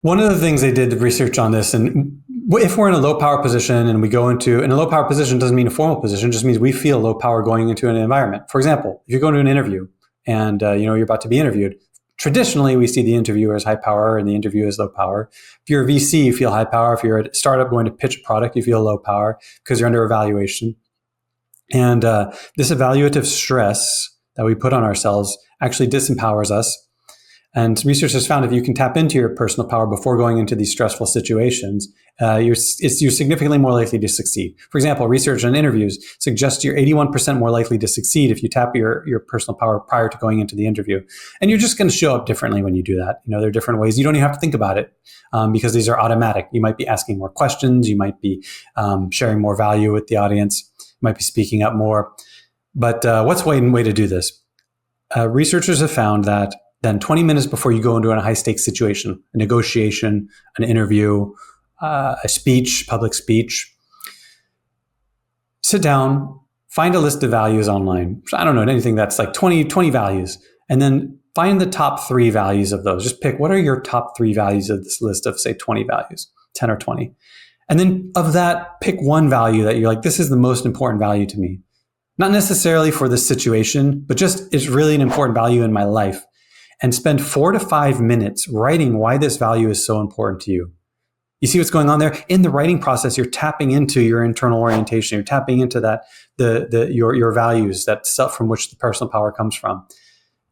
One of the things they did research on this, and if we're in a low power position and we go into, and a low power position doesn't mean a formal position, it just means we feel low power going into an environment. For example, if you go into an interview and you're about to be interviewed, traditionally we see the interviewer as high power and the interview as low power. If you're a VC, you feel high power. If you're a startup going to pitch a product, you feel low power because you're under evaluation. And this evaluative stress that we put on ourselves actually disempowers us. And research has found if you can tap into your personal power before going into these stressful situations, you're significantly more likely to succeed. For example, research on interviews suggests you're 81% more likely to succeed if you tap your personal power prior to going into the interview. And you're just going to show up differently when you do that. There are different ways. You don't even have to think about it because these are automatic. You might be asking more questions. You might be sharing more value with the audience. You might be speaking up more. But what's one way to do this? Researchers have found that then 20 minutes before you go into a high-stakes situation, a negotiation, an interview, a speech, public speech, sit down, find a list of values online. I don't know, anything that's like 20 values, and then find the top 3 values of those. Just pick what are your top 3 values of this list of, say, 20 values, 10 or 20. And then of that, pick one value that you're like, this is the most important value to me. Not necessarily for this situation, but just it's really an important value in my life. And spend 4 to 5 minutes writing why this value is so important to you. You see what's going on there? In the writing process, you're tapping into your internal orientation. You're tapping into that your values, that stuff from which the personal power comes from.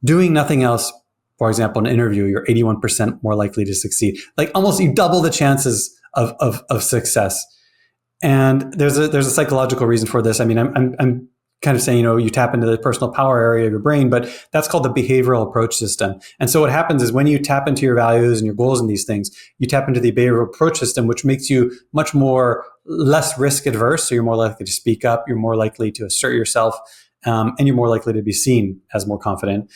Doing nothing else, for example, in an interview, you're 81% more likely to succeed. Like almost you double the chances of success. And there's a psychological reason for this. I mean, I'm kind of saying, you tap into the personal power area of your brain, but that's called the behavioral approach system. And so what happens is when you tap into your values and your goals and these things, you tap into the behavioral approach system, which makes you much more less risk adverse. So you're more likely to speak up. You're more likely to assert yourself. And you're more likely to be seen as more confident.